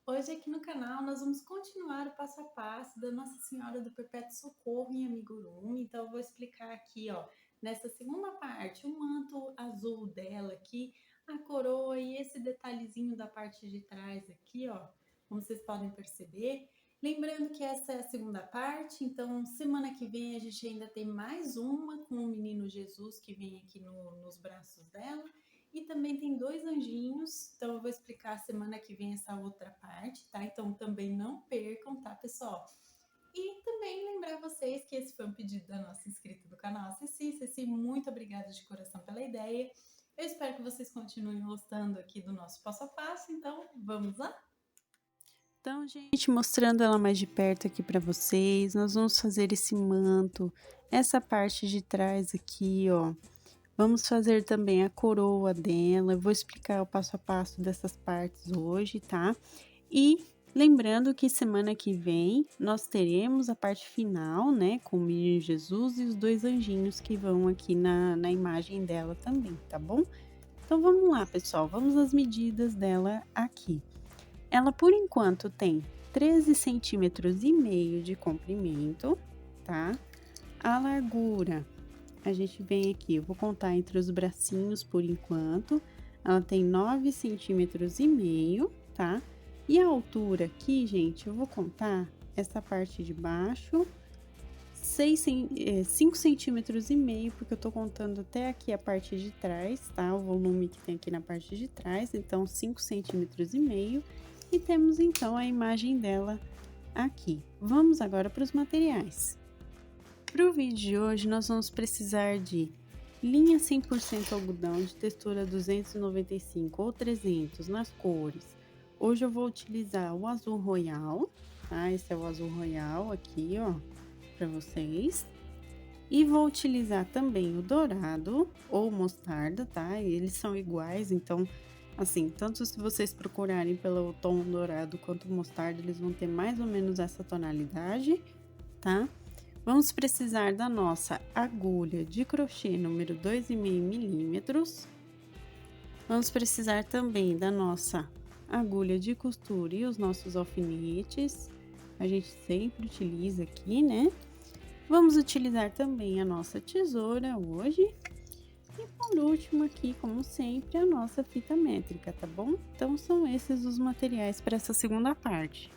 Hoje aqui no canal nós vamos continuar o passo a passo da Nossa Senhora do Perpétuo Socorro em amigurumi. Então eu vou explicar aqui, ó, nessa segunda parte, o manto azul dela aqui, a coroa e esse detalhezinho da parte de trás aqui, ó, como vocês podem perceber. Lembrando que essa é a segunda parte, então semana que vem a gente ainda tem mais uma com o menino Jesus que vem aqui nos braços dela. E também tem dois anjinhos, então eu vou explicar semana que vem essa outra parte, tá? Então também não percam, tá, pessoal? E também lembrar vocês que esse foi um pedido da nossa inscrita do canal, Ceci. Ceci, muito obrigada de coração pela ideia. Eu espero que vocês continuem gostando aqui do nosso passo a passo, então vamos lá? Então, gente, mostrando ela mais de perto aqui para vocês, nós vamos fazer esse manto, essa parte de trás aqui, ó. Vamos fazer também a coroa dela, eu vou explicar o passo a passo dessas partes hoje, tá? E lembrando que semana que vem nós teremos a parte final, né, com o menino Jesus e os dois anjinhos que vão aqui na imagem dela também, tá bom? Então vamos lá, pessoal, vamos às medidas dela aqui. Ela, por enquanto, tem 13,5 cm de comprimento, tá? A largura, a gente vem aqui, eu vou contar entre os bracinhos por enquanto. Ela tem 9,5 cm, tá? E a altura aqui, gente, eu vou contar essa parte de baixo, 5,5 cm, porque eu tô contando até aqui a parte de trás, tá? O volume que tem aqui na parte de trás, então 5,5 cm. E temos então a imagem dela aqui. Vamos agora para os materiais. Para o vídeo de hoje, nós vamos precisar de linha 100% algodão de textura 295 ou 300 nas cores. Hoje eu vou utilizar o azul royal, tá? Esse é o azul royal aqui, ó, para vocês. E vou utilizar também o dourado ou mostarda, tá? Eles são iguais, então, assim, tanto se vocês procurarem pelo tom dourado quanto mostarda, eles vão ter mais ou menos essa tonalidade, tá? Vamos precisar da nossa agulha de crochê número 2,5 milímetros. Vamos precisar também da nossa agulha de costura e os nossos alfinetes. A gente sempre utiliza aqui, né? Vamos utilizar também a nossa tesoura hoje. E por último aqui, como sempre, a nossa fita métrica, tá bom? Então, são esses os materiais para essa segunda parte.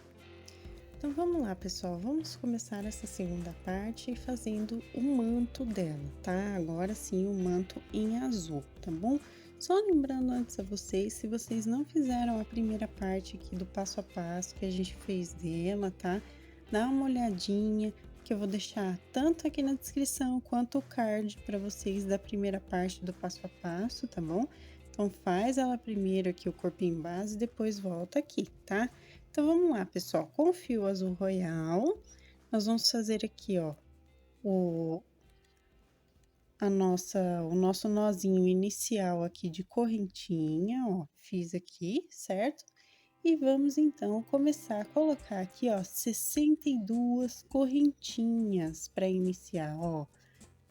Então, vamos lá, pessoal. Vamos começar essa segunda parte fazendo o manto dela, tá? Agora sim, o manto em azul, tá bom? Só lembrando antes a vocês, se vocês não fizeram a primeira parte aqui do passo a passo que a gente fez dela, tá? Dá uma olhadinha, que eu vou deixar tanto aqui na descrição quanto o card para vocês da primeira parte do passo a passo, tá bom? Então, faz ela primeiro aqui o corpinho base, depois volta aqui, tá? Então, vamos lá, pessoal. Com o fio azul royal, nós vamos fazer aqui, ó, o nosso nozinho inicial aqui de correntinha, ó, fiz aqui, certo? E vamos então começar a colocar aqui, ó, 62 correntinhas para iniciar, ó.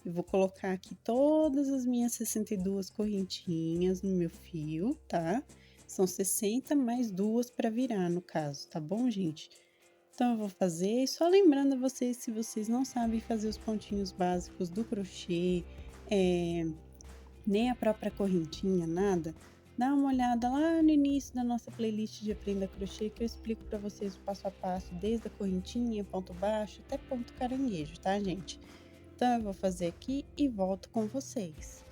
Eu vou colocar aqui todas as minhas 62 correntinhas no meu fio, tá? São 60 mais duas para virar, no caso, tá bom, gente? Então, eu vou fazer, só lembrando a vocês, se vocês não sabem fazer os pontinhos básicos do crochê, nem a própria correntinha, nada, dá uma olhada lá no início da nossa playlist de Aprenda Crochê, que eu explico para vocês o passo a passo, desde a correntinha, ponto baixo, até ponto caranguejo, tá, gente? Então, eu vou fazer aqui e volto com vocês.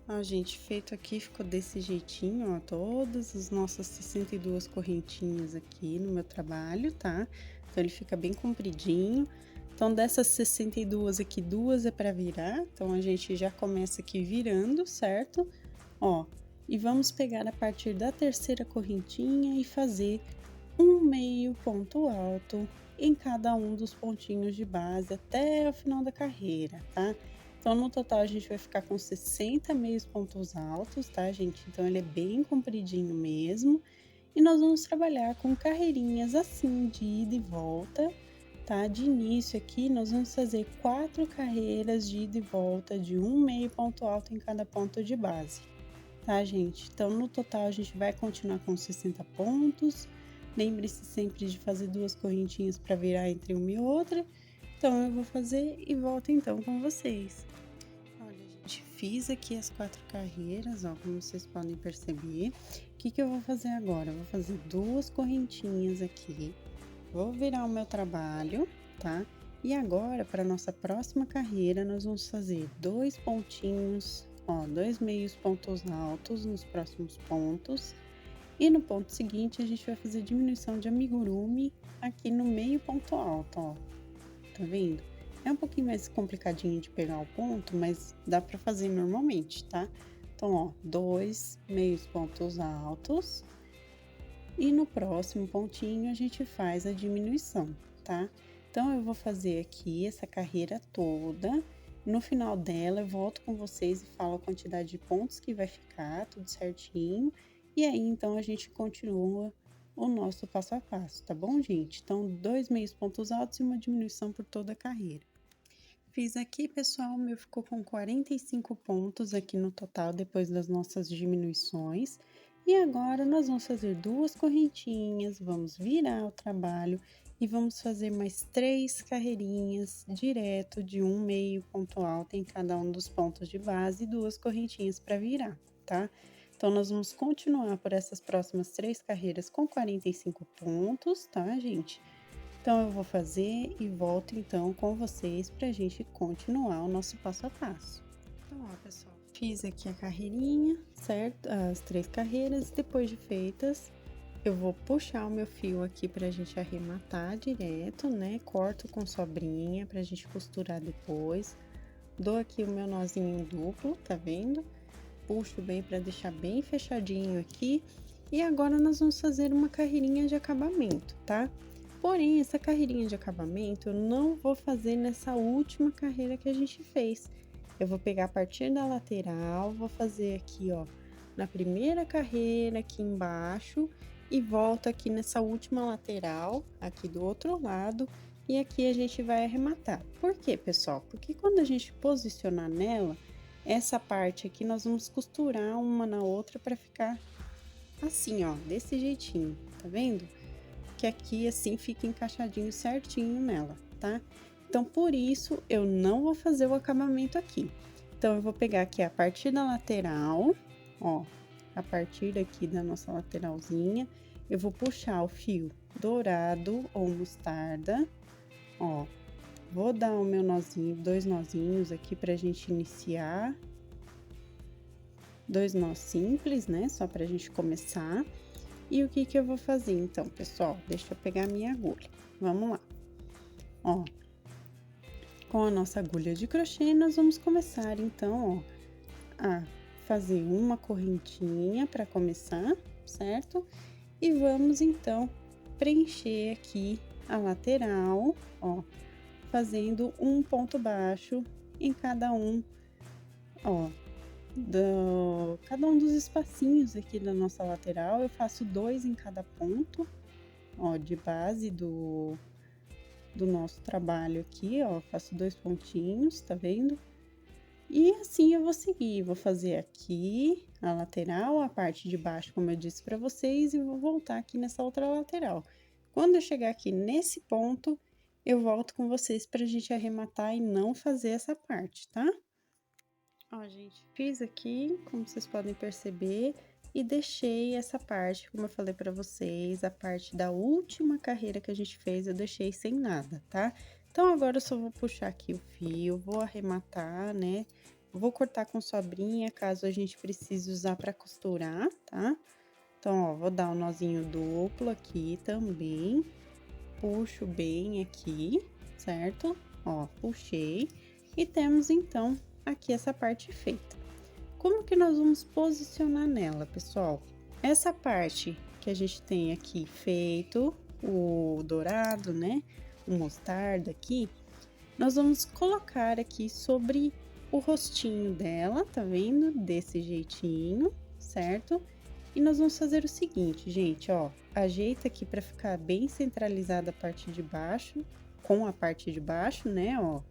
Ó, gente, feito aqui, ficou desse jeitinho, ó, todas as nossas 62 correntinhas aqui no meu trabalho, tá? Então, ele fica bem compridinho. Então, dessas 62 aqui, duas é para virar, então a gente já começa aqui virando, certo? Ó, e vamos pegar a partir da terceira correntinha e fazer um meio ponto alto em cada um dos pontinhos de base até o final da carreira, tá? Então, no total, a gente vai ficar com 60 meios pontos altos, tá, gente? Então, ele é bem compridinho mesmo. E nós vamos trabalhar com carreirinhas assim, de ida e volta, tá? De início aqui, nós vamos fazer 4 carreiras de ida e volta de um meio ponto alto em cada ponto de base, tá, gente? Então, no total, a gente vai continuar com 60 pontos. Lembre-se sempre de fazer 2 correntinhas para virar entre uma e outra. Então, eu vou fazer e volto então com vocês. Olha, gente, fiz aqui as 4 carreiras, ó, como vocês podem perceber. O que que eu vou fazer agora? Eu vou fazer 2 correntinhas aqui, vou virar o meu trabalho, tá? E agora, para nossa próxima carreira, nós vamos fazer 2 pontinhos, ó, 2 meios pontos altos nos próximos pontos. E no ponto seguinte, a gente vai fazer diminuição de amigurumi aqui no meio ponto alto, ó. Tá vendo? É um pouquinho mais complicadinho de pegar o ponto, mas dá pra fazer normalmente, tá? Então, ó, 2 meios pontos altos. E no próximo pontinho, a gente faz a diminuição, tá? Então, eu vou fazer aqui essa carreira toda. No final dela, eu volto com vocês e falo a quantidade de pontos que vai ficar, tudo certinho. E aí, então, a gente continua o nosso passo a passo, tá bom, gente? Então, 2 meios pontos altos e uma diminuição por toda a carreira. Fiz aqui, pessoal, o meu ficou com 45 pontos aqui no total, depois das nossas diminuições. E agora, nós vamos fazer 2 correntinhas, vamos virar o trabalho e vamos fazer mais 3 carreirinhas direto de 1 meio ponto alto em cada um dos pontos de base e 2 correntinhas para virar, tá? Então, nós vamos continuar por essas próximas 3 carreiras com 45 pontos, tá, gente? Então, eu vou fazer e volto, então, com vocês pra gente continuar o nosso passo a passo. Então, ó, pessoal, fiz aqui a carreirinha, certo? As 3 carreiras, depois de feitas, eu vou puxar o meu fio aqui pra gente arrematar direto, né? Corto com sobrinha pra gente costurar depois. Dou aqui o meu nozinho duplo, tá vendo? Puxo bem para deixar bem fechadinho aqui. E agora nós vamos fazer uma carreirinha de acabamento, tá? Porém, essa carreirinha de acabamento eu não vou fazer nessa última carreira que a gente fez. Eu vou pegar a partir da lateral, vou fazer aqui, ó, na primeira carreira aqui embaixo e volto aqui nessa última lateral, aqui do outro lado, e aqui a gente vai arrematar. Por quê, pessoal? Porque quando a gente posicionar nela, essa parte aqui nós vamos costurar uma na outra para ficar assim, ó, desse jeitinho, tá vendo? Que aqui assim fica encaixadinho certinho nela, tá? Então, por isso, eu não vou fazer o acabamento aqui. Então, eu vou pegar aqui a partir da lateral, ó, a partir aqui da nossa lateralzinha, eu vou puxar o fio dourado ou mostarda, ó. Vou dar o meu nozinho, 2 nozinhos aqui pra gente iniciar. 2 nós simples, né? Só pra gente começar. E o que que eu vou fazer então, pessoal? Deixa eu pegar a minha agulha. Vamos lá. Ó. Com a nossa agulha de crochê, nós vamos começar então, ó, a fazer uma correntinha pra começar, certo? E vamos então preencher aqui a lateral, ó, fazendo um ponto baixo em cada um, ó, cada um dos espacinhos aqui da nossa lateral. Eu faço 2 em cada ponto, ó, de base do nosso trabalho aqui, ó, faço 2 pontinhos, tá vendo? E assim eu vou seguir, vou fazer aqui a lateral, a parte de baixo, como eu disse pra vocês, e vou voltar aqui nessa outra lateral. Quando eu chegar aqui nesse ponto, eu volto com vocês pra gente arrematar e não fazer essa parte, tá? Ó, gente, fiz aqui, como vocês podem perceber, e deixei essa parte, como eu falei pra vocês, a parte da última carreira que a gente fez, eu deixei sem nada, tá? Então, agora eu só vou puxar aqui o fio, vou arrematar, né? Vou cortar com sobrinha, caso a gente precise usar pra costurar, tá? Então, ó, vou dar um nozinho duplo aqui também. Puxo bem aqui, certo? Ó, puxei. E temos, então, aqui essa parte feita. Como que nós vamos posicionar nela, pessoal? Essa parte que a gente tem aqui feito, o dourado, né? O mostarda aqui, nós vamos colocar aqui sobre o rostinho dela, tá vendo? Desse jeitinho, certo? E nós vamos fazer o seguinte, gente, ó, ajeita aqui para ficar bem centralizada a parte de baixo, com a parte de baixo, né, ó.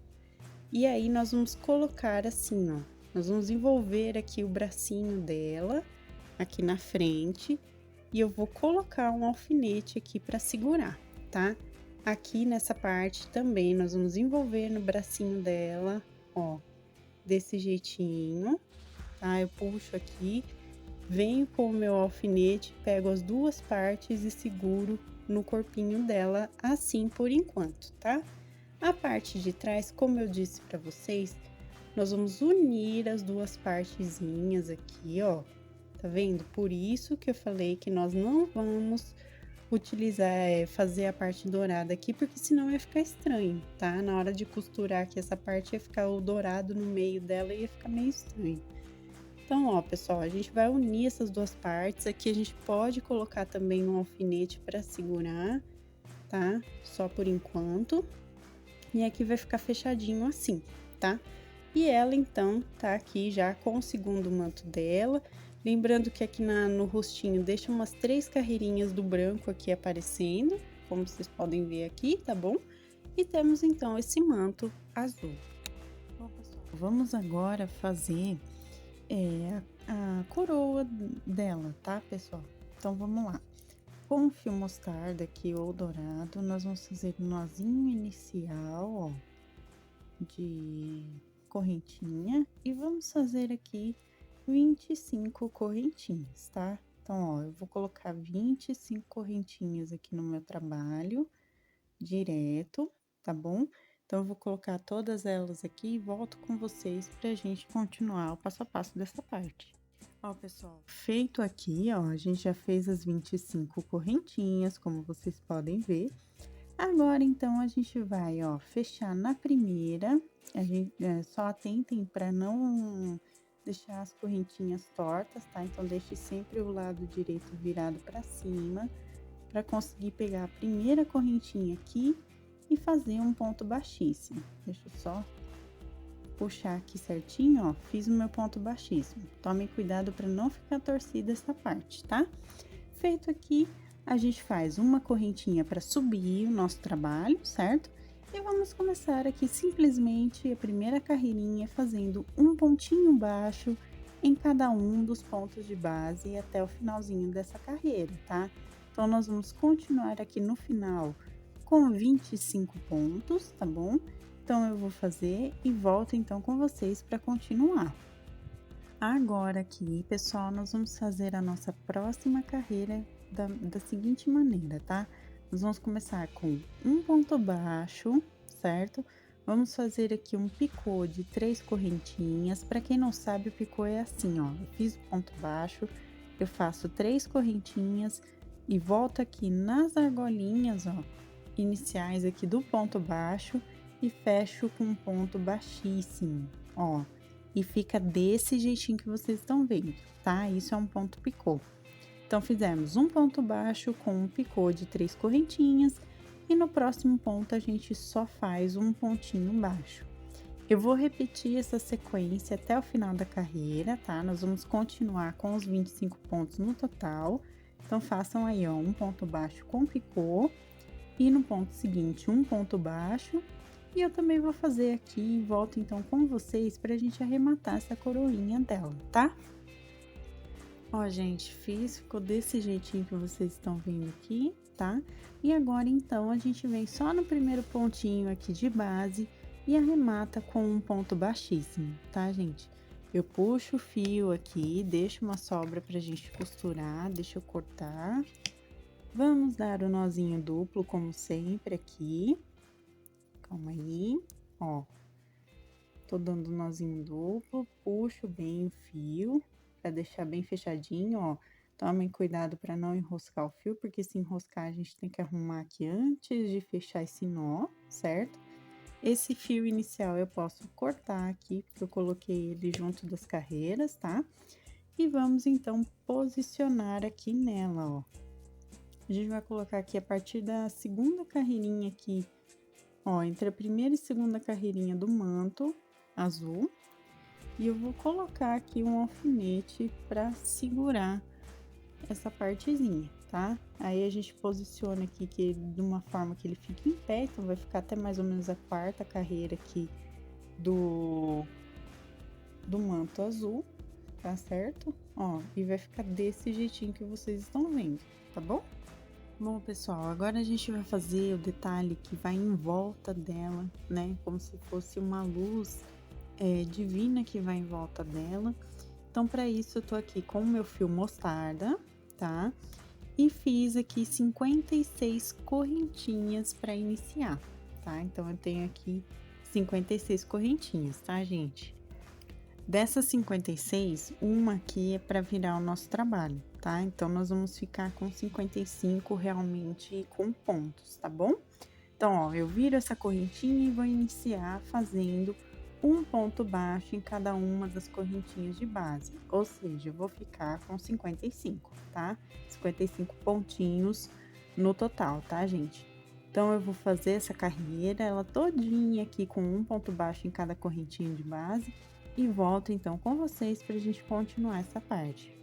E aí, nós vamos colocar assim, ó, nós vamos envolver aqui o bracinho dela, aqui na frente, e eu vou colocar um alfinete aqui para segurar, tá? Aqui nessa parte também nós vamos envolver no bracinho dela, ó, desse jeitinho, tá? Eu puxo aqui, venho com o meu alfinete, pego as duas partes e seguro no corpinho dela, assim por enquanto, tá? A parte de trás, como eu disse para vocês, nós vamos unir as duas partezinhas aqui, ó. Tá vendo? Por isso que eu falei que nós não vamos utilizar, fazer a parte dourada aqui, porque senão ia ficar estranho, tá? Na hora de costurar aqui essa parte ia ficar o dourado no meio dela e ia ficar meio estranho. Então, ó, pessoal, a gente vai unir essas duas partes. Aqui a gente pode colocar também um alfinete para segurar, tá? Só por enquanto. E aqui vai ficar fechadinho assim, tá? E ela, então, tá aqui já com o segundo manto dela. Lembrando que aqui no rostinho deixa umas 3 carreirinhas do branco aqui aparecendo, como vocês podem ver aqui, tá bom? E temos, então, esse manto azul. Bom, pessoal, vamos agora fazer a coroa dela, tá, pessoal? Então, vamos lá. Com o fio mostarda aqui ou dourado, nós vamos fazer um nozinho inicial, ó, de correntinha, e vamos fazer aqui 25 correntinhas, tá? Então, ó, eu vou colocar 25 correntinhas aqui no meu trabalho, direto, tá bom? Então, eu vou colocar todas elas aqui e volto com vocês pra gente continuar o passo a passo dessa parte. Ó, pessoal, feito aqui, ó, a gente já fez as 25 correntinhas, como vocês podem ver. Agora, então, a gente vai, ó, fechar na primeira, a gente só atentem para não deixar as correntinhas tortas, tá? Então, deixe sempre o lado direito virado para cima, para conseguir pegar a primeira correntinha aqui e fazer um ponto baixíssimo. Deixa eu só puxar aqui certinho, ó, fiz o meu ponto baixíssimo. Tomem cuidado para não ficar torcida essa parte, tá? Feito aqui, a gente faz uma correntinha para subir o nosso trabalho, certo? E vamos começar aqui simplesmente a primeira carreirinha fazendo um pontinho baixo em cada um dos pontos de base até o finalzinho dessa carreira, tá? Então, nós vamos continuar aqui no final com 25 pontos, tá bom? Então, eu vou fazer e volto então com vocês para continuar. Agora aqui, pessoal, nós vamos fazer a nossa próxima carreira da seguinte maneira, tá? Nós vamos começar com um ponto baixo, certo? Vamos fazer aqui um picô de 3 correntinhas. Para quem não sabe, o picô é assim, ó. Eu fiz o ponto baixo, eu faço 3 correntinhas e volto aqui nas argolinhas, ó, iniciais aqui do ponto baixo e fecho com um ponto baixíssimo, ó. E fica desse jeitinho que vocês estão vendo, tá? Isso é um ponto picô. Então, fizemos um ponto baixo com um picô de 3 correntinhas e no próximo ponto a gente só faz um pontinho baixo. Eu vou repetir essa sequência até o final da carreira, tá? Nós vamos continuar com os 25 pontos no total. Então, façam aí, ó, um ponto baixo com picô e no ponto seguinte um ponto baixo. E eu também vou fazer aqui e volto então com vocês pra gente arrematar essa coroinha dela, tá? Ó, gente, ficou desse jeitinho que vocês estão vendo aqui, tá? E agora, então, a gente vem só no primeiro pontinho aqui de base e arremata com um ponto baixíssimo, tá, gente? Eu puxo o fio aqui, deixo uma sobra pra gente costurar, deixa eu cortar. Vamos dar o nozinho duplo, como sempre, aqui. Calma aí, ó. Tô dando um nozinho duplo, puxo bem o fio para deixar bem fechadinho, ó. Tomem cuidado para não enroscar o fio, porque se enroscar a gente tem que arrumar aqui antes de fechar esse nó, certo? Esse fio inicial eu posso cortar aqui, porque eu coloquei ele junto das carreiras, tá? E vamos então posicionar aqui nela, ó. A gente vai colocar aqui a partir da segunda carreirinha aqui, ó, entre a primeira e segunda carreirinha do manto azul. E eu vou colocar aqui um alfinete para segurar essa partezinha, tá? Aí a gente posiciona aqui que de uma forma que ele fique em pé, então vai ficar até mais ou menos a quarta carreira aqui do manto azul. tá certo? Ó, e vai ficar desse jeitinho que vocês estão vendo, tá bom? Bom, pessoal, agora a gente vai fazer o detalhe que vai em volta dela, né? Como se fosse uma luz divina que vai em volta dela. Então, para isso, eu tô aqui com o meu fio mostarda, tá? E fiz aqui 56 correntinhas para iniciar, tá? Então, eu tenho aqui 56 correntinhas, tá, gente? Dessas 56, uma aqui é para virar o nosso trabalho, tá? Então, nós vamos ficar com 55 realmente com pontos, tá bom? Então, ó, eu viro essa correntinha e vou iniciar fazendo um ponto baixo em cada uma das correntinhas de base, ou seja, eu vou ficar com 55, tá? 55 pontinhos no total, tá, gente? Então, eu vou fazer essa carreira, ela todinha aqui com um ponto baixo em cada correntinha de base e volto então com vocês pra gente continuar essa parte.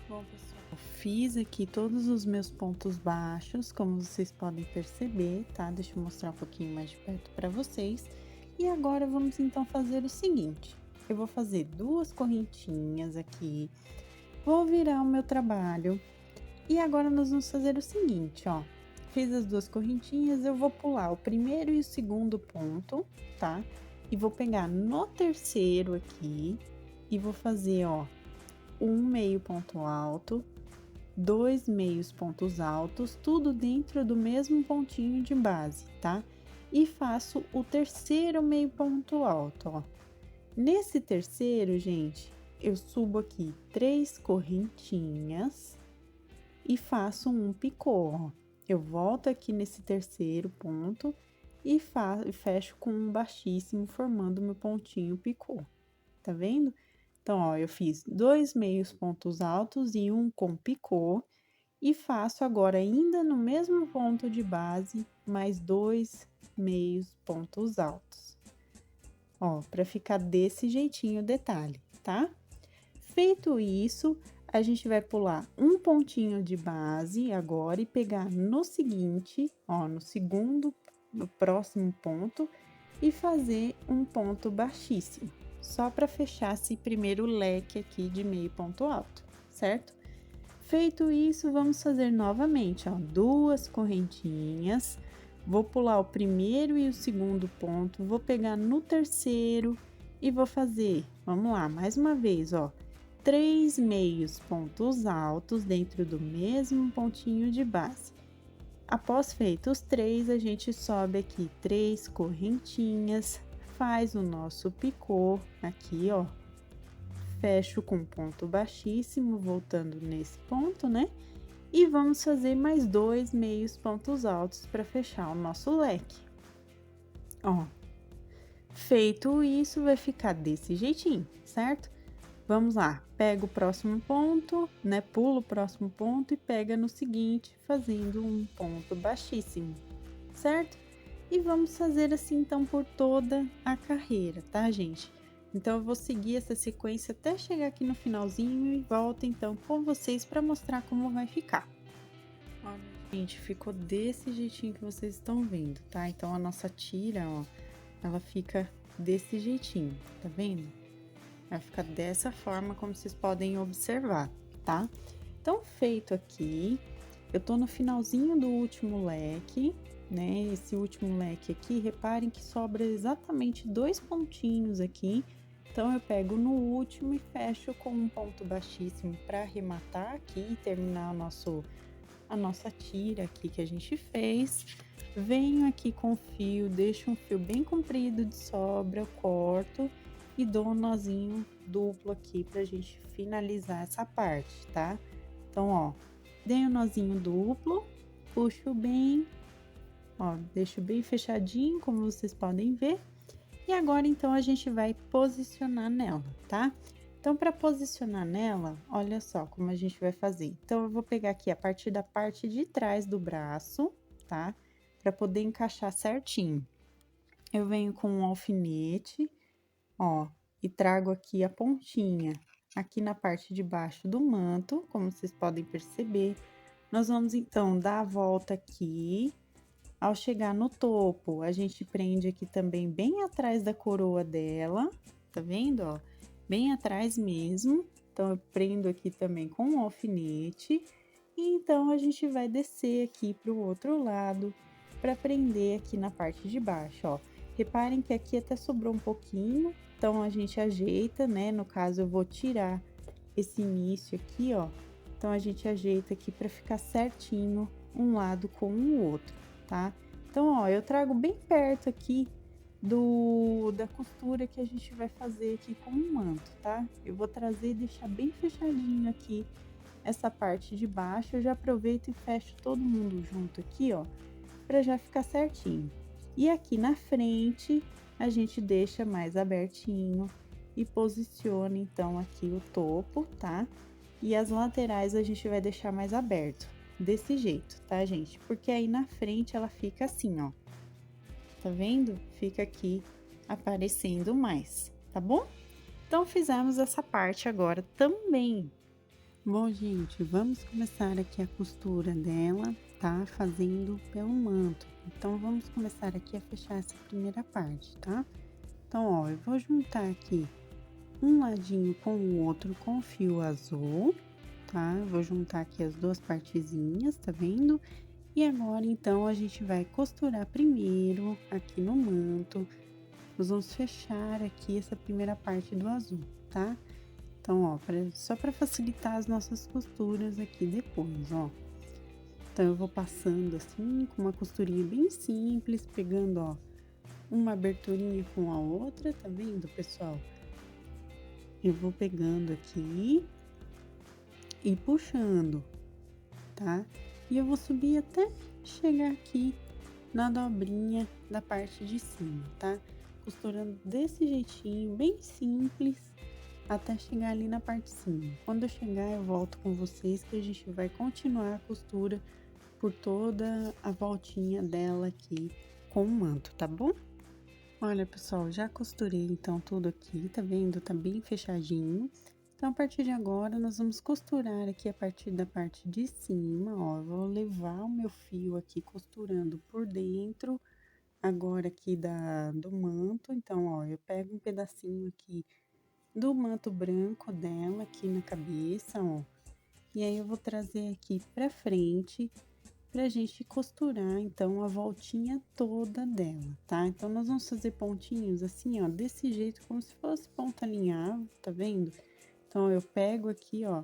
Bom, pessoal, eu fiz aqui todos os meus pontos baixos, como vocês podem perceber, tá? Deixa eu mostrar um pouquinho mais de perto pra vocês. E agora, vamos então fazer o seguinte, eu vou fazer duas correntinhas aqui, vou virar o meu trabalho, e agora nós vamos fazer o seguinte, ó, fiz as duas correntinhas, eu vou pular o primeiro e o segundo ponto, tá? E vou pegar no terceiro aqui, e vou fazer, ó, um meio ponto alto, 2 meios pontos altos, tudo dentro do mesmo pontinho de base, tá? E faço o terceiro meio ponto alto, ó. Nesse terceiro, gente, eu subo aqui 3 correntinhas e faço um picô, ó. Eu volto aqui nesse terceiro ponto e fecho com um baixíssimo, formando meu pontinho picô, tá vendo? Então, ó, eu fiz 2 meios pontos altos e um com picô. E faço agora, ainda no mesmo ponto de base, mais 2 meios pontos altos. Ó, para ficar desse jeitinho o detalhe, tá? Feito isso, a gente vai pular um pontinho de base agora e pegar no seguinte, ó, no próximo ponto, e fazer um ponto baixíssimo, só para fechar esse primeiro leque aqui de meio ponto alto, certo? Feito isso, vamos fazer novamente, ó, duas correntinhas, vou pular o primeiro e o segundo ponto, vou pegar no terceiro e vou fazer, vamos lá, mais uma vez, ó, 3 meios pontos altos dentro do mesmo pontinho de base. Após feitos os 3, a gente sobe aqui 3 correntinhas, faz o nosso picô aqui, ó, fecho com ponto baixíssimo, voltando nesse ponto, né? E vamos fazer mais 2 meios pontos altos para fechar o nosso leque. Ó, feito isso, vai ficar desse jeitinho, certo? Vamos lá, pega o próximo ponto, né? Pula o próximo ponto e pega no seguinte, fazendo um ponto baixíssimo, certo? E vamos fazer assim, então, por toda a carreira, tá, gente? Então, eu vou seguir essa sequência até chegar aqui no finalzinho e volto, então, com vocês para mostrar como vai ficar. Olha, gente, ficou desse jeitinho que vocês estão vendo, tá? Então, a nossa tira, ó, ela fica desse jeitinho, tá vendo? Vai ficar dessa forma, como vocês podem observar, tá? Então, feito aqui, eu tô no finalzinho do último leque, né? Esse último leque aqui, reparem que sobra exatamente 2 pontinhos aqui. Então, eu pego no último e fecho com um ponto baixíssimo para arrematar aqui e terminar a nossa tira aqui que a gente fez. Venho aqui com o fio, deixo um fio bem comprido de sobra, corto e dou um nozinho duplo aqui pra gente finalizar essa parte, tá? Então, ó, dei um nozinho duplo, puxo bem, ó, deixo bem fechadinho, como vocês podem ver. E agora, então, a gente vai posicionar nela, tá? Então, para posicionar nela, olha só como a gente vai fazer. Então, eu vou pegar aqui a partir da parte de trás do braço, tá? Para poder encaixar certinho. Eu venho com um alfinete, ó, e trago aqui a pontinha, aqui na parte de baixo do manto, como vocês podem perceber. Nós vamos, então, dar a volta aqui. Ao chegar no topo, a gente prende aqui também bem atrás da coroa dela, tá vendo, ó? bem atrás mesmo. Então, eu prendo aqui também com um alfinete. E então, a gente vai descer aqui para o outro lado para prender aqui na parte de baixo, ó. Reparem que aqui até sobrou um pouquinho, então a gente ajeita, né? No caso, eu vou tirar esse início aqui, ó. Então, a gente ajeita aqui para ficar certinho um lado com o outro, tá? Então, ó, eu trago bem perto aqui da costura que a gente vai fazer aqui com o manto, tá? Eu vou trazer e deixar bem fechadinho aqui essa parte de baixo. Eu já aproveito e fecho todo mundo junto aqui, ó, para já ficar certinho. E aqui na frente a gente deixa mais abertinho e posiciona então aqui o topo, tá? E as laterais a gente vai deixar mais aberto, desse jeito, tá, gente? Porque aí na frente ela fica assim, ó. Tá vendo? Fica aqui aparecendo mais, tá bom? Então, fizemos essa parte agora também. Bom, gente, vamos começar aqui a costura dela, tá? Fazendo pelo manto. Então, vamos começar aqui a fechar essa primeira parte, tá? Então, ó, eu vou juntar aqui um ladinho com o outro com fio azul, tá? Eu vou juntar aqui as duas partezinhas, tá vendo? E agora, então, a gente vai costurar primeiro aqui no manto. Nós vamos fechar aqui essa primeira parte do azul, tá? Então, ó, só para facilitar as nossas costuras aqui depois, ó. Então, eu vou passando assim, com uma costurinha bem simples, pegando, ó, uma aberturinha com a outra, tá vendo, pessoal? Eu vou pegando aqui e puxando, tá? E eu vou subir até chegar aqui na dobrinha da parte de cima, tá? Costurando desse jeitinho, bem simples, até chegar ali na parte de cima. Quando eu chegar, eu volto com vocês que a gente vai continuar a costura por toda a voltinha dela aqui com o manto, tá bom? Olha, pessoal, já costurei então tudo aqui, tá vendo? Tá bem fechadinho. Então, a partir de agora, nós vamos costurar aqui a partir da parte de cima, ó. Eu vou levar o meu fio aqui costurando por dentro, agora aqui do manto. Então, ó, eu pego um pedacinho aqui do manto branco dela, aqui na cabeça, ó. E aí, eu vou trazer aqui pra frente, pra gente costurar, então, a voltinha toda dela, tá? Então, nós vamos fazer pontinhos assim, ó, desse jeito, como se fosse ponto alinhavo, tá vendo? Então, eu pego aqui, ó,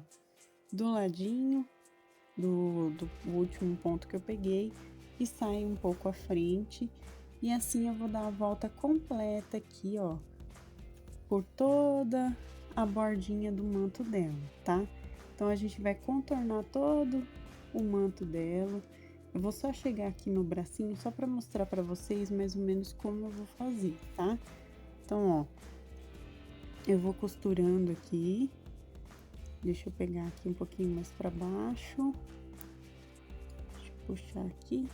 do ladinho do último ponto que eu peguei e saio um pouco à frente. E assim eu vou dar a volta completa aqui, ó, por toda a bordinha do manto dela, tá? Então, a gente vai contornar todo o manto dela. Eu vou só chegar aqui no bracinho, só pra mostrar pra vocês mais ou menos como eu vou fazer, tá? Então, ó, eu vou costurando aqui. Deixa eu pegar aqui um pouquinho mais pra baixo. Deixa eu puxar aqui.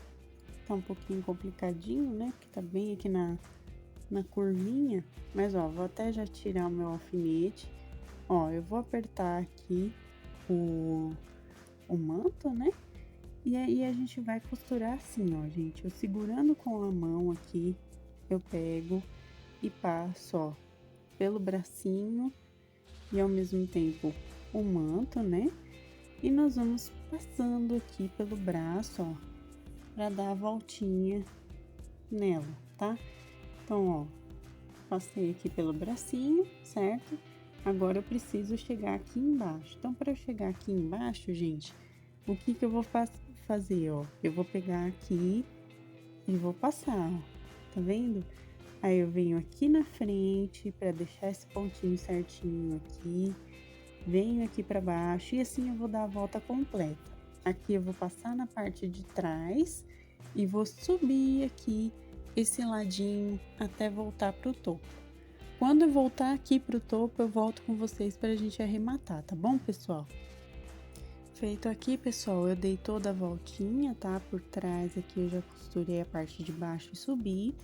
Tá um pouquinho complicadinho, né? Porque tá bem aqui na curvinha. Mas, ó, vou até já tirar o meu alfinete. Ó, eu vou apertar aqui o manto, né? E aí, a gente vai costurar assim, ó, gente. Eu segurando com a mão aqui, eu pego e passo, ó, pelo bracinho e ao mesmo tempo o manto, né? E nós vamos passando aqui pelo braço, ó, pra dar a voltinha nela, tá? Então, ó, passei aqui pelo bracinho, certo? Agora eu preciso chegar aqui embaixo. Então, para eu chegar aqui embaixo, gente, o que que eu vou fazer, ó? Eu vou pegar aqui e vou passar, ó, tá vendo? Aí eu venho aqui na frente para deixar esse pontinho certinho aqui. Venho aqui para baixo e assim eu vou dar a volta completa. Aqui eu vou passar na parte de trás e vou subir aqui esse ladinho até voltar pro topo. Quando eu voltar aqui pro topo, eu volto com vocês pra gente arrematar, tá bom, pessoal? Feito aqui, pessoal, eu dei toda a voltinha, tá? Por trás aqui eu já costurei a parte de baixo e subi.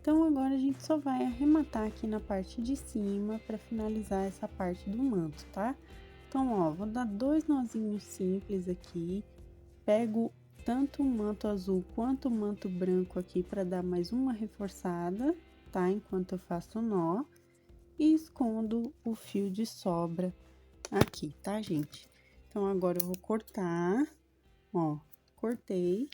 Então, agora a gente só vai arrematar aqui na parte de cima para finalizar essa parte do manto, tá? Então, ó, vou dar 2 nozinhos simples aqui, pego tanto o manto azul quanto o manto branco aqui para dar mais uma reforçada, tá? Enquanto eu faço o nó. e escondo o fio de sobra aqui, tá, gente? Então, agora eu vou cortar, ó, cortei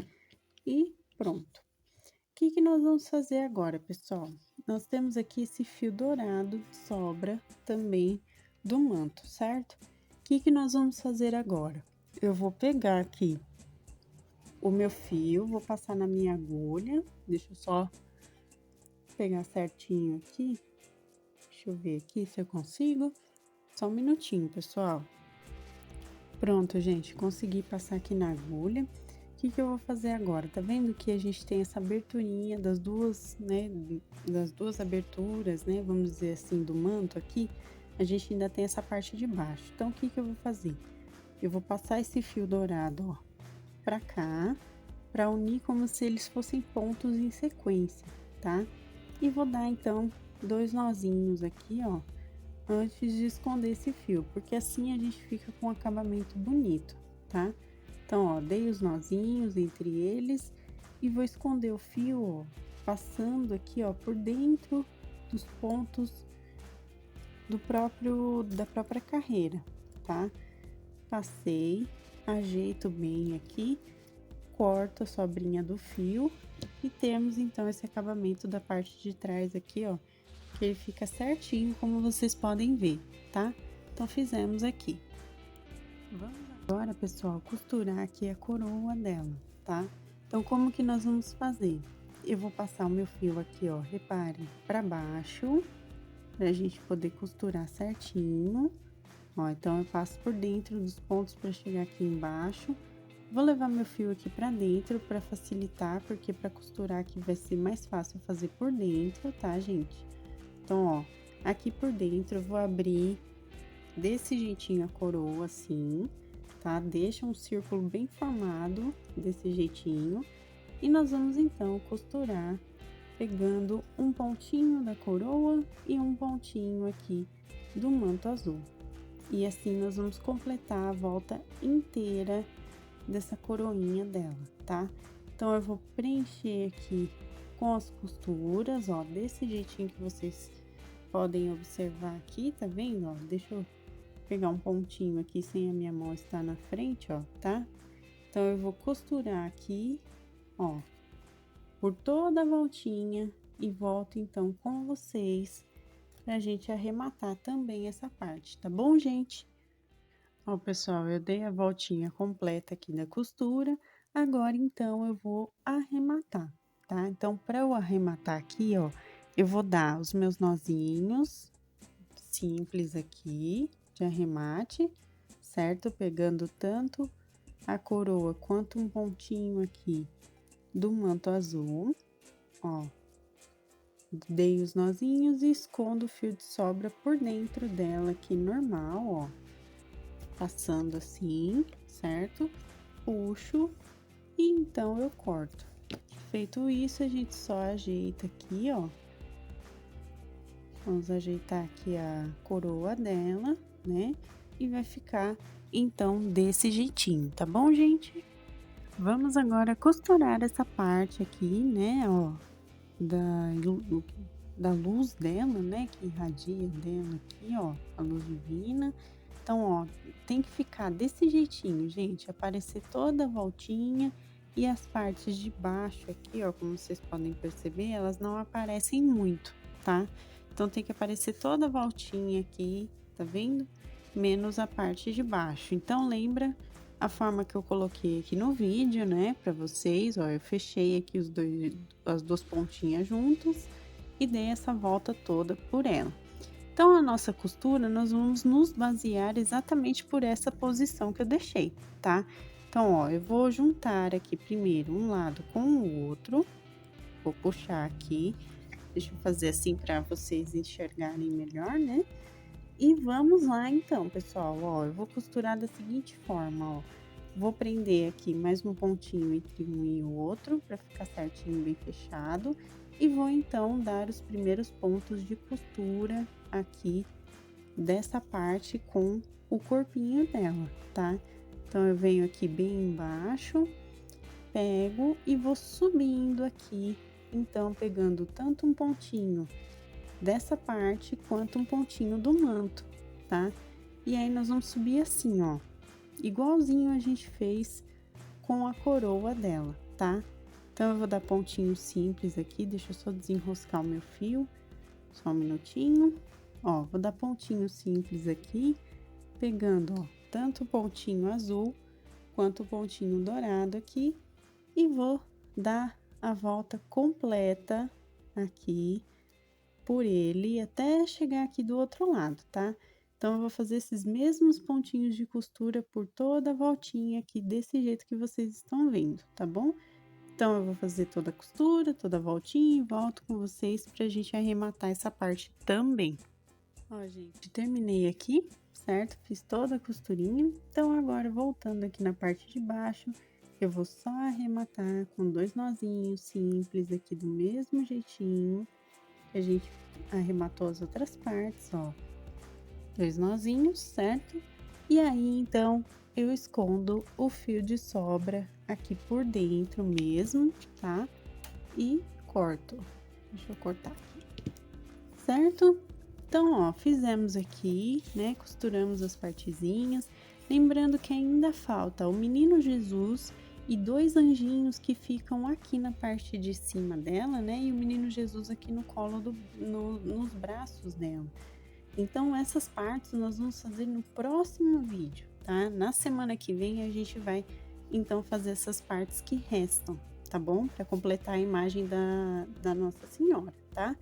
e pronto. O que que nós vamos fazer agora, pessoal? Nós temos aqui esse fio dourado de sobra também do manto, certo? O que que nós vamos fazer agora? Eu vou pegar aqui o meu fio, vou passar na minha agulha, deixa eu só pegar certinho aqui. Deixa eu ver aqui se eu consigo. Só um minutinho, pessoal. Pronto, gente, consegui passar aqui na agulha. O que que eu vou fazer agora? Tá vendo que a gente tem essa aberturinha das duas, né, das duas aberturas, né, vamos dizer assim, do manto aqui, a gente ainda tem essa parte de baixo. Então, o que que eu vou fazer? Eu vou passar esse fio dourado, ó, pra cá, pra unir como se eles fossem pontos em sequência, tá? E vou dar, então, 2 nozinhos aqui, ó, antes de esconder esse fio, porque assim a gente fica com um acabamento bonito, tá? Então, ó, dei os nozinhos entre eles e vou esconder o fio, ó, passando aqui, ó, por dentro dos pontos da própria carreira, tá? Passei, ajeito bem aqui, corto a sobrinha do fio e temos então esse acabamento da parte de trás aqui, ó, que ele fica certinho, como vocês podem ver, tá? Então, fizemos aqui. Vamos agora, pessoal, costurar aqui a coroa dela, tá? Então, como que nós vamos fazer? Eu vou passar o meu fio aqui, ó, reparem, pra baixo, pra gente poder costurar certinho. Ó, então, eu passo por dentro dos pontos pra chegar aqui embaixo. Vou levar meu fio aqui pra dentro pra facilitar, porque pra costurar aqui vai ser mais fácil fazer por dentro, tá, gente? Então, ó, aqui por dentro eu vou abrir desse jeitinho a coroa, assim, tá? Deixa um círculo bem formado, desse jeitinho. E nós vamos, então, costurar pegando um pontinho da coroa e um pontinho aqui do manto azul. E assim, nós vamos completar a volta inteira dessa coroinha dela, tá? Então, eu vou preencher aqui com as costuras, ó, desse jeitinho que vocês podem observar aqui, tá vendo, ó? Deixa eu pegar um pontinho aqui sem a minha mão estar na frente, ó, tá? Então, eu vou costurar aqui, ó, por toda a voltinha e volto, então, com vocês pra gente arrematar também essa parte, tá bom, gente? Ó, pessoal, eu dei a voltinha completa aqui da costura, agora, então, eu vou arrematar, tá? Então, para eu arrematar aqui, ó, eu vou dar os meus nozinhos simples aqui de arremate, certo? Pegando tanto a coroa quanto um pontinho aqui do manto azul, ó. Dei os nozinhos e escondo o fio de sobra por dentro dela aqui normal, ó. Passando assim, certo? Puxo e então eu corto. Feito isso, a gente só ajeita aqui, ó. Vamos ajeitar aqui a coroa dela, né? E vai ficar, então, desse jeitinho, tá bom, gente? Vamos agora costurar essa parte aqui, né, ó, da luz dela, né, que irradia dela aqui, ó, a luz divina. Então, ó, tem que ficar desse jeitinho, gente, aparecer toda a voltinha e as partes de baixo aqui, ó, como vocês podem perceber, elas não aparecem muito, tá? Então, tem que aparecer toda a voltinha aqui, tá vendo? Menos a parte de baixo. Então, lembra a forma que eu coloquei aqui no vídeo, né, pra vocês, ó, eu fechei aqui as duas pontinhas juntas e dei essa volta toda por ela. Então, a nossa costura, nós vamos nos basear exatamente por essa posição que eu deixei, tá? Então, ó, eu vou juntar aqui primeiro um lado com o outro, vou puxar aqui, deixa eu fazer assim para vocês enxergarem melhor, né? E vamos lá então, pessoal, ó, eu vou costurar da seguinte forma, ó. Vou prender aqui mais um pontinho entre um e o outro, para ficar certinho, bem fechado. E vou então dar os primeiros pontos de costura aqui dessa parte com o corpinho dela, tá? Então, eu venho aqui bem embaixo, pego e vou subindo aqui, então, pegando tanto um pontinho dessa parte quanto um pontinho do manto, tá? E aí nós vamos subir assim, ó, igualzinho a gente fez com a coroa dela, tá? Então eu vou dar pontinho simples aqui, deixa eu só desenroscar o meu fio, só um minutinho. Ó, vou dar pontinho simples aqui, pegando, ó, tanto o pontinho azul quanto o pontinho dourado aqui, e vou dar a volta completa aqui por ele até chegar aqui do outro lado, tá? Então, eu vou fazer esses mesmos pontinhos de costura por toda a voltinha aqui, desse jeito que vocês estão vendo, tá bom? Então, eu vou fazer toda a costura, toda a voltinha e volto com vocês pra gente arrematar essa parte também. Ó, gente, terminei aqui, certo? Fiz toda a costurinha. Então, agora, voltando aqui na parte de baixo, eu vou só arrematar com 2 nozinhos simples aqui do mesmo jeitinho que a gente arrematou as outras partes, ó. 2 nozinhos, certo? E aí, então, eu escondo o fio de sobra aqui por dentro mesmo, tá? E corto. Deixa eu cortar aqui, certo? Então, ó, fizemos aqui, né? Costuramos as partezinhas. Lembrando que ainda falta o Menino Jesus e 2 anjinhos que ficam aqui na parte de cima dela, né? E o Menino Jesus aqui no colo, nos braços dela. Então, essas partes nós vamos fazer no próximo vídeo, tá? Na semana que vem a gente vai, então, fazer essas partes que restam, tá bom? Para completar a imagem da Nossa Senhora, tá?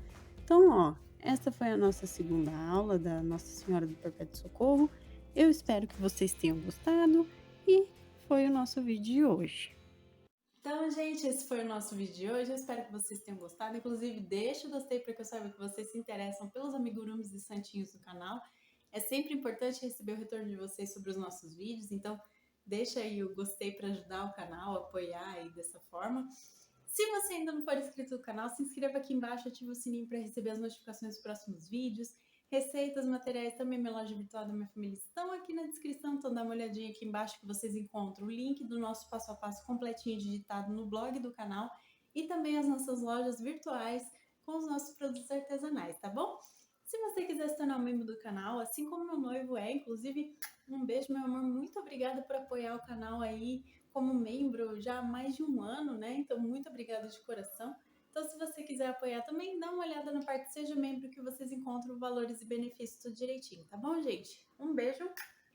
Então, ó, essa foi a nossa segunda aula da Nossa Senhora do Perpétuo Socorro. Eu espero que vocês tenham gostado e foi o nosso vídeo de hoje. Então, gente, esse foi o nosso vídeo de hoje. Eu espero que vocês tenham gostado. Inclusive, deixa o gostei para que eu saiba que vocês se interessam pelos amigurumis e santinhos do canal. É sempre importante receber o retorno de vocês sobre os nossos vídeos, então deixa aí o gostei para ajudar o canal, apoiar aí dessa forma. Se você ainda não for inscrito no canal, se inscreva aqui embaixo, ative o sininho para receber as notificações dos próximos vídeos. Receitas, materiais, também minha loja virtual da minha família estão aqui na descrição, então dá uma olhadinha aqui embaixo que vocês encontram o link do nosso passo a passo completinho digitado no blog do canal e também as nossas lojas virtuais com os nossos produtos artesanais, tá bom? Se você quiser se tornar um membro do canal, assim como meu noivo é, inclusive, um beijo, meu amor, muito obrigada por apoiar o canal aí como membro já há mais de um ano, né? Então, muito obrigada de coração. Então, se você quiser apoiar também, dá uma olhada na parte Seja Membro que vocês encontram valores e benefícios tudo direitinho, tá bom, gente? Um beijo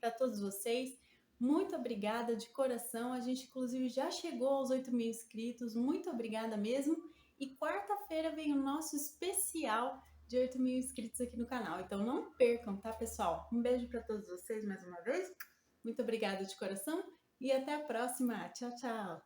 para todos vocês. Muito obrigada de coração. A gente, inclusive, já chegou aos 8.000 inscritos. Muito obrigada mesmo. E quarta-feira vem o nosso especial de 8.000 inscritos aqui no canal. Então, não percam, tá, pessoal? Um beijo para todos vocês mais uma vez. Muito obrigada de coração. E até a próxima. Tchau, tchau.